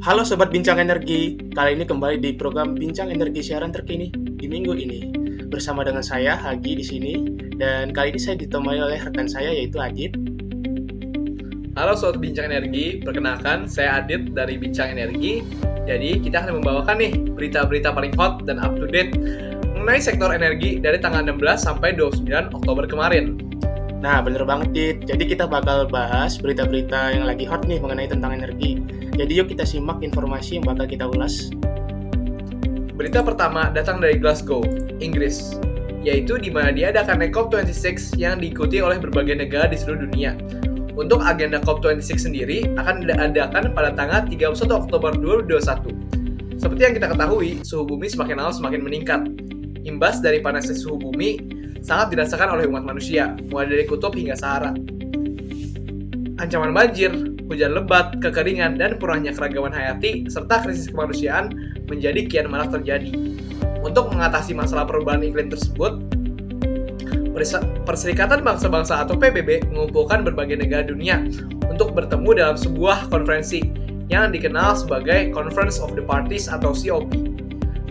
Halo Sobat Bincang Energi, kali ini kembali di program Bincang Energi siaran terkini di minggu ini. Bersama dengan saya, Hagi di sini, dan kali ini saya ditemani oleh rekan saya yaitu Adit. Halo Sobat Bincang Energi, perkenalkan saya Adit dari Bincang Energi. Jadi kita akan membawakan nih berita-berita paling hot dan up to date mengenai sektor energi dari tanggal 16 sampai 29 Oktober kemarin. Nah, bener banget Dit, jadi kita bakal bahas berita-berita yang lagi hot nih mengenai tentang energi. Jadi yuk kita simak informasi yang bakal kita ulas. Berita pertama datang dari Glasgow, Inggris, yaitu di mana diadakan COP26 yang diikuti oleh berbagai negara di seluruh dunia. Untuk agenda COP26 sendiri akan diadakan pada tanggal 31 Oktober 2021. Seperti yang kita ketahui, suhu bumi semakin lama semakin meningkat. Imbas dari panasnya suhu bumi sangat dirasakan oleh umat manusia, mulai dari kutub hingga Sahara. Ancaman banjir, hujan lebat, kekeringan, dan kurangnya keragaman hayati, serta krisis kemanusiaan menjadi kian marak terjadi. Untuk mengatasi masalah perubahan iklim tersebut, Perserikatan Bangsa-Bangsa atau PBB mengumpulkan berbagai negara dunia untuk bertemu dalam sebuah konferensi yang dikenal sebagai Conference of the Parties atau COP.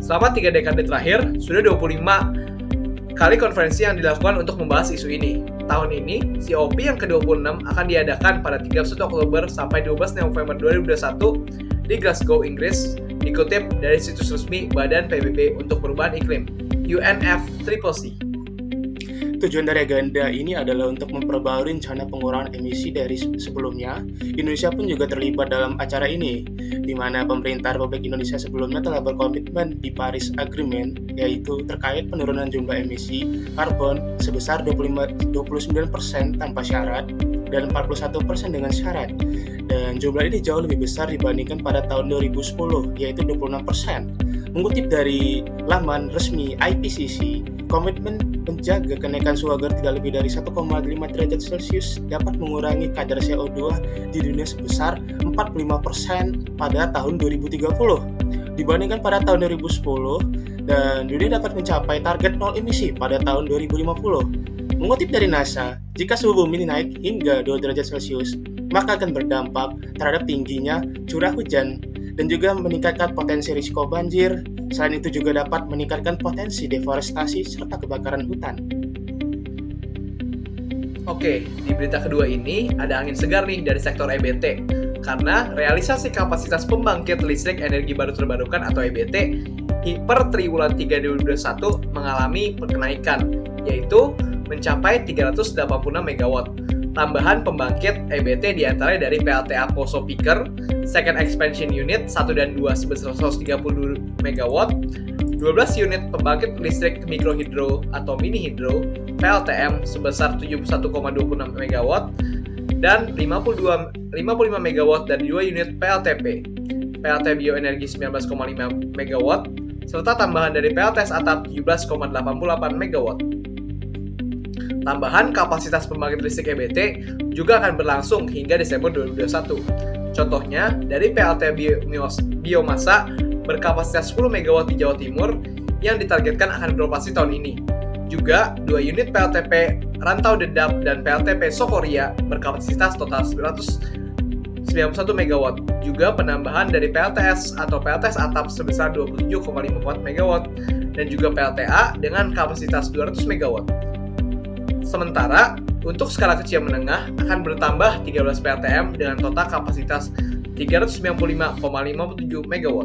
Selama 3 dekade terakhir, sudah 25 kali konferensi yang dilakukan untuk membahas isu ini. Tahun ini, COP yang ke-26 akan diadakan pada 31 Oktober sampai 12 November 2021 di Glasgow, Inggris, dikutip dari situs resmi Badan PBB untuk Perubahan Iklim, UNFCCC. Tujuan dari agenda ini adalah untuk memperbarui rencana pengurangan emisi dari sebelumnya. Indonesia pun juga terlibat dalam acara ini, di mana pemerintah Republik Indonesia sebelumnya telah berkomitmen di Paris Agreement, yaitu terkait penurunan jumlah emisi karbon sebesar 29% tanpa syarat dan 41% dengan syarat. Dan jumlah ini jauh lebih besar dibandingkan pada tahun 2010, yaitu 26%. Mengutip dari laman resmi IPCC, komitmen menjaga kenaikan suhu agar tidak lebih dari 1,5 derajat Celcius dapat mengurangi kadar CO2 di dunia sebesar 45% pada tahun 2030 dibandingkan pada tahun 2010, dan dunia dapat mencapai target nol emisi pada tahun 2050. Mengutip dari NASA, jika suhu bumi naik hingga 2 derajat Celcius, maka akan berdampak terhadap tingginya curah hujan dan juga meningkatkan potensi risiko banjir. Selain itu juga dapat meningkatkan potensi deforestasi serta kebakaran hutan. Oke, di berita kedua ini ada angin segar nih dari sektor EBT. Karena realisasi kapasitas pembangkit listrik energi baru terbarukan atau EBT per triwulan 3 2021 mengalami kenaikan, yaitu mencapai 386 MW. Tambahan pembangkit EBT diantaranya dari PLTA Poso Piker, Second Expansion Unit 1 dan 2 sebesar 130 MW, 12 unit pembangkit listrik mikrohidro atau mini hidro PLTM sebesar 71,26 MW, dan 55 MW dari 2 unit PLTP, PLT Bioenergi 19,5 MW, serta tambahan dari PLTS Atap 17,88 MW. Tambahan kapasitas pembangkit listrik EBT juga akan berlangsung hingga Desember 2021. Contohnya, dari PLT Biomasa berkapasitas 10 MW di Jawa Timur yang ditargetkan akan beroperasi tahun ini. Juga, 2 unit PLTP Rantau Dedap dan PLTP Sokoria berkapasitas total 191 MW. Juga penambahan dari PLTS atau PLTS Atap sebesar 27,54 MW dan juga PLTA dengan kapasitas 200 MW. Sementara, untuk skala kecil menengah akan bertambah 13 PLTM dengan total kapasitas 395,57 MW.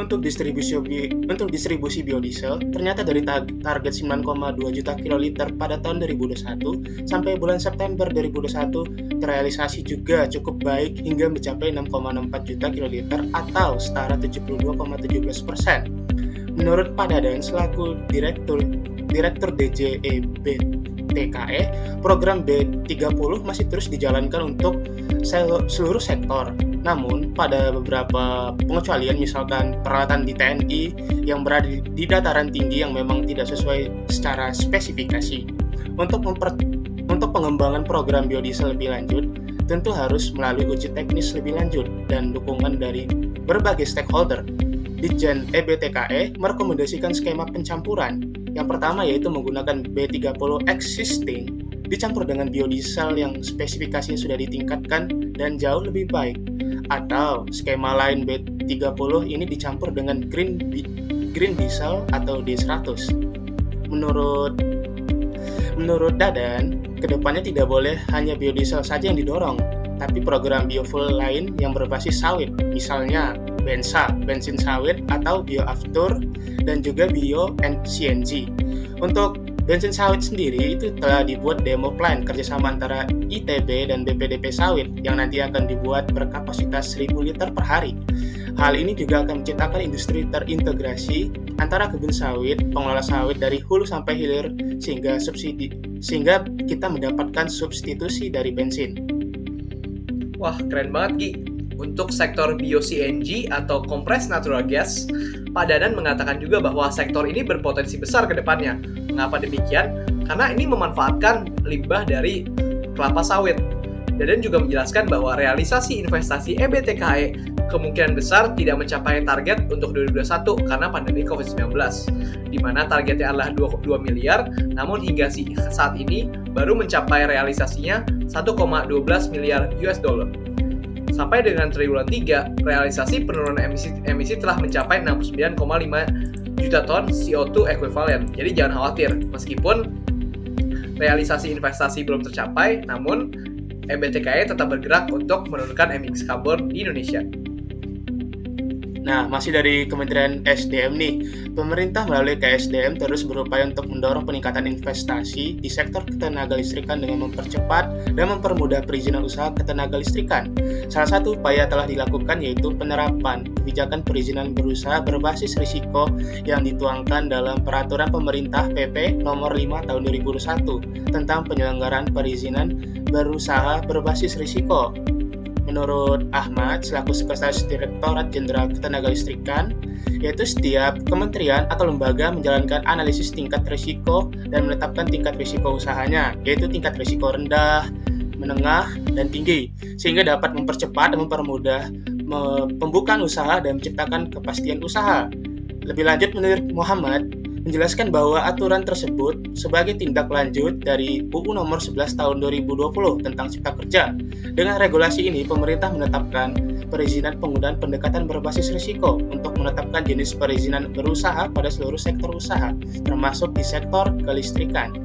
Untuk distribusi biodiesel, ternyata dari target 9,2 juta kiloliter pada tahun 2021 sampai bulan September 2021 terrealisasi juga cukup baik hingga mencapai 6,64 juta kiloliter atau setara 72,17%. Menurut Pak Dadan selaku Direktur DJE BTKE, program B30 masih terus dijalankan untuk seluruh sektor. Namun, pada beberapa pengecualian, misalkan peralatan di TNI yang berada di dataran tinggi yang memang tidak sesuai secara spesifikasi. Untuk pengembangan program biodiesel lebih lanjut, tentu harus melalui uji teknis lebih lanjut dan dukungan dari berbagai stakeholder. Ditjen EBTKE merekomendasikan skema pencampuran. Yang pertama yaitu menggunakan B30 existing dicampur dengan biodiesel yang spesifikasinya sudah ditingkatkan dan jauh lebih baik. atau skema lain B30 ini dicampur dengan green diesel atau D100. Menurut Dadan, kedepannya tidak boleh hanya biodiesel saja yang didorong, tapi program biofuel lain yang berbasis sawit, misalnya bensin sawit atau bioaftur, dan juga bio and CNG. Untuk bensin sawit sendiri itu telah dibuat demo plan kerjasama antara ITB dan BPDP Sawit yang nanti akan dibuat berkapasitas 1.000 liter per hari. Hal ini juga akan menciptakan industri terintegrasi antara kebun sawit, pengelola sawit dari hulu sampai hilir sehingga kita mendapatkan substitusi dari bensin. Wah, keren banget Gi. Untuk sektor bio-CNG atau compressed natural gas, Pak Dadan mengatakan juga bahwa sektor ini berpotensi besar ke depannya. Mengapa demikian? Karena ini memanfaatkan limbah dari kelapa sawit. Dadan juga menjelaskan bahwa realisasi investasi EBTKE kemungkinan besar tidak mencapai target untuk 2021 karena pandemi COVID-19, di mana targetnya adalah 22 miliar, namun hingga saat ini baru mencapai realisasinya 1,12 miliar US dollar. Sampai dengan triwulan 3, realisasi penurunan emisi telah mencapai 69,5 juta ton CO2 ekivalen. Jadi jangan khawatir, meskipun realisasi investasi belum tercapai, namun EBTKE tetap bergerak untuk menurunkan emisi karbon di Indonesia. Nah, masih dari Kementerian SDM nih, pemerintah melalui KSDM terus berupaya untuk mendorong peningkatan investasi di sektor ketenagalistrikan dengan mempercepat dan mempermudah perizinan usaha ketenagalistrikan. Salah satu upaya telah dilakukan yaitu penerapan kebijakan perizinan berusaha berbasis risiko yang dituangkan dalam Peraturan Pemerintah PP Nomor 5 Tahun 2021 tentang penyelenggaraan perizinan berusaha berbasis risiko. Menurut Ahmad, selaku Sekretaris Direktorat Jenderal Ketenagalistrikan, yaitu setiap kementerian atau lembaga menjalankan analisis tingkat risiko dan menetapkan tingkat risiko usahanya, yaitu tingkat risiko rendah, menengah, dan tinggi, sehingga dapat mempercepat dan mempermudah pembukaan usaha dan menciptakan kepastian usaha. Lebih lanjut, menurut Muhammad, menjelaskan bahwa aturan tersebut sebagai tindak lanjut dari UU Nomor 11 Tahun 2020 tentang Cipta Kerja. Dengan regulasi ini, pemerintah menetapkan perizinan penggunaan pendekatan berbasis risiko untuk menetapkan jenis perizinan berusaha pada seluruh sektor usaha, termasuk di sektor kelistrikan.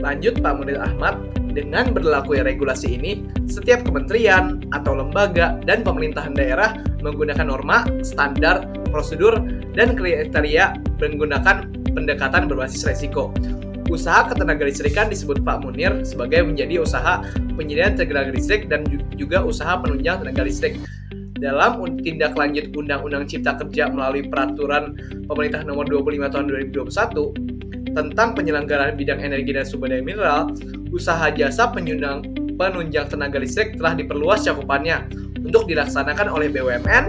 Lanjut Pak Munir Ahmad, dengan berlakunya regulasi ini, setiap kementerian atau lembaga dan pemerintahan daerah menggunakan norma, standar, prosedur, dan kriteria menggunakan pendekatan berbasis risiko. Usaha ketenagalistrikan disebut Pak Munir sebagai menjadi usaha penyediaan tenaga listrik dan juga usaha penunjang tenaga listrik. Dalam tindak lanjut Undang-Undang Cipta Kerja melalui Peraturan Pemerintah Nomor 25 Tahun 2021 tentang penyelenggaraan bidang energi dan sumber daya mineral, usaha jasa penunjang tenaga listrik telah diperluas cakupannya untuk dilaksanakan oleh BUMN,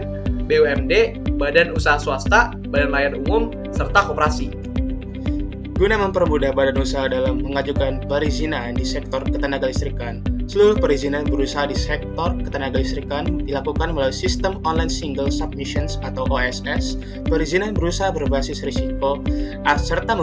BUMD, badan usaha swasta, badan layan umum, serta koperasi. Guna mempermudah badan usaha dalam mengajukan perizinan di sektor ketenagalistrikan, seluruh perizinan berusaha di sektor ketenagalistrikan dilakukan melalui sistem Online Single Submissions atau OSS, perizinan berusaha berbasis risiko, serta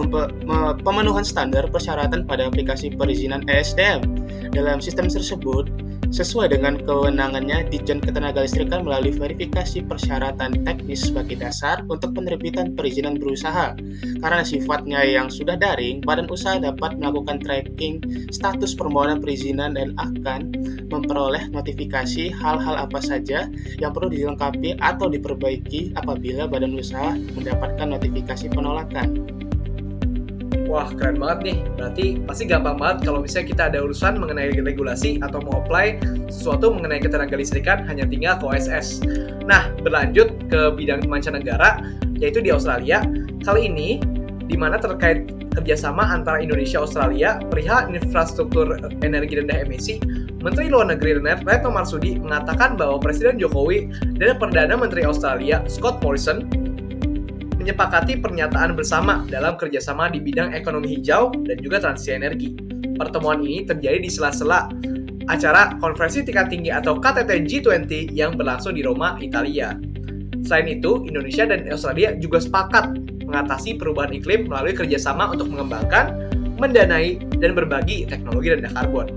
pemenuhan standar persyaratan pada aplikasi perizinan ESDM. Dalam sistem tersebut, sesuai dengan kewenangannya, Ditjen Ketenagalistrikan melalui verifikasi persyaratan teknis sebagai dasar untuk penerbitan perizinan berusaha. Karena sifatnya yang sudah daring, badan usaha dapat melakukan tracking status permohonan perizinan dan akan memperoleh notifikasi hal-hal apa saja yang perlu dilengkapi atau diperbaiki apabila badan usaha mendapatkan notifikasi penolakan. Wah, keren banget nih. Berarti pasti gampang banget kalau misalnya kita ada urusan mengenai regulasi atau mau apply sesuatu mengenai ketenagalistrikan, hanya tinggal ke OSS. Nah, berlanjut ke bidang mancanegara, yaitu di Australia. Kali ini, di mana terkait kerjasama antara Indonesia dan Australia perihal infrastruktur energi rendah emisi, Menteri Luar Negeri Retno Marsudi mengatakan bahwa Presiden Jokowi dan Perdana Menteri Australia Scott Morrison menyepakati pernyataan bersama dalam kerjasama di bidang ekonomi hijau dan juga transisi energi. Pertemuan ini terjadi di sela-sela acara konferensi tingkat tinggi atau KTT G20 yang berlangsung di Roma, Italia. Selain itu, Indonesia dan Australia juga sepakat mengatasi perubahan iklim melalui kerjasama untuk mengembangkan, mendanai, dan berbagi teknologi rendah karbon.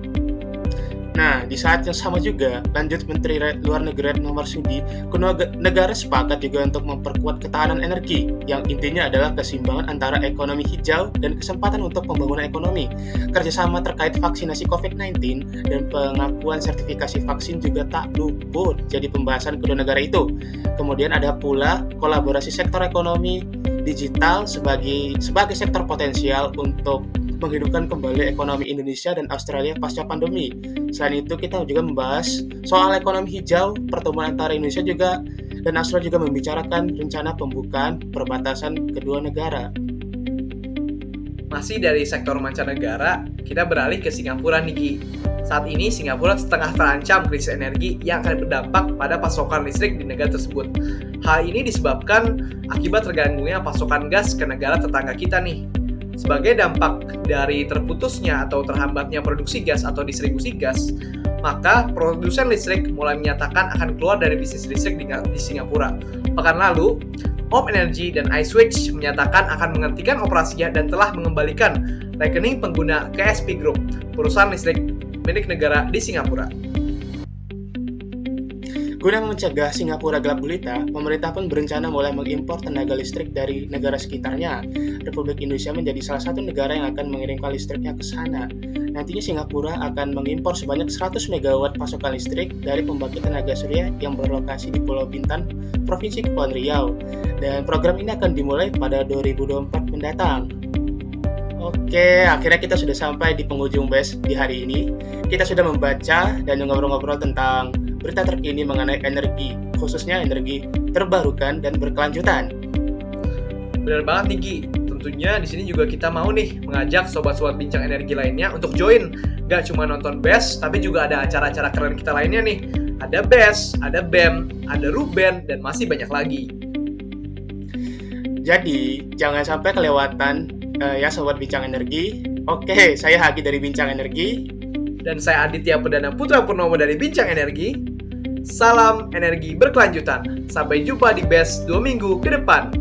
Nah, di saat yang sama juga, lanjut Menteri Luar Negeri Retno Marsudi, kedua negara sepakat juga untuk memperkuat ketahanan energi, yang intinya adalah keseimbangan antara ekonomi hijau dan kesempatan untuk pembangunan ekonomi. Kerjasama terkait vaksinasi COVID-19 dan pengakuan sertifikasi vaksin juga tak luput jadi pembahasan kedua negara itu. Kemudian ada pula kolaborasi sektor ekonomi digital sebagai sektor potensial untuk menghidupkan kembali ekonomi Indonesia dan Australia pasca pandemi. Selain itu, kita juga membahas soal ekonomi hijau, pertemuan antara Indonesia juga dan Australia juga membicarakan rencana pembukaan perbatasan kedua negara. Masih dari sektor mancanegara, kita beralih ke Singapura nih, Gi. Saat ini Singapura setengah terancam krisis energi yang akan berdampak pada pasokan listrik di negara tersebut. Hal ini disebabkan akibat terganggunya pasokan gas ke negara tetangga kita nih. Sebagai dampak dari terputusnya atau terhambatnya produksi gas atau distribusi gas, maka produsen listrik mulai menyatakan akan keluar dari bisnis listrik di Singapura. Pekan lalu, Op Energy dan iSwitch menyatakan akan menghentikan operasinya dan telah mengembalikan rekening pengguna ke SP Group, perusahaan listrik milik negara di Singapura. Guna mencegah Singapura gelap gulita, pemerintah pun berencana mulai mengimpor tenaga listrik dari negara sekitarnya. Republik Indonesia menjadi salah satu negara yang akan mengirimkan listriknya ke sana. Nantinya Singapura akan mengimpor sebanyak 100 MW pasokan listrik dari pembangkit tenaga surya yang berlokasi di Pulau Bintan, Provinsi Kepulauan Riau. Dan program ini akan dimulai pada 2024 mendatang. Oke, akhirnya kita sudah sampai di penghujung BES di hari ini. Kita sudah membaca dan ngobrol-ngobrol tentang berita terkini mengenai energi, khususnya energi terbarukan dan berkelanjutan. Benar banget nih, Gi. Tentunya di sini juga kita mau nih mengajak sobat-sobat bincang energi lainnya untuk join. Gak cuma nonton BES, tapi juga ada acara-acara keren kita lainnya nih. Ada BES, ada BEM, ada Ruben, dan masih banyak lagi. Jadi, jangan sampai kelewatan ya sobat bincang energi. Oke, saya Hagi dari Bincang Energi. Dan saya Aditya Perdana Putra Purnomo dari Bincang Energi. Salam energi berkelanjutan. Sampai jumpa di BES 2 minggu ke depan.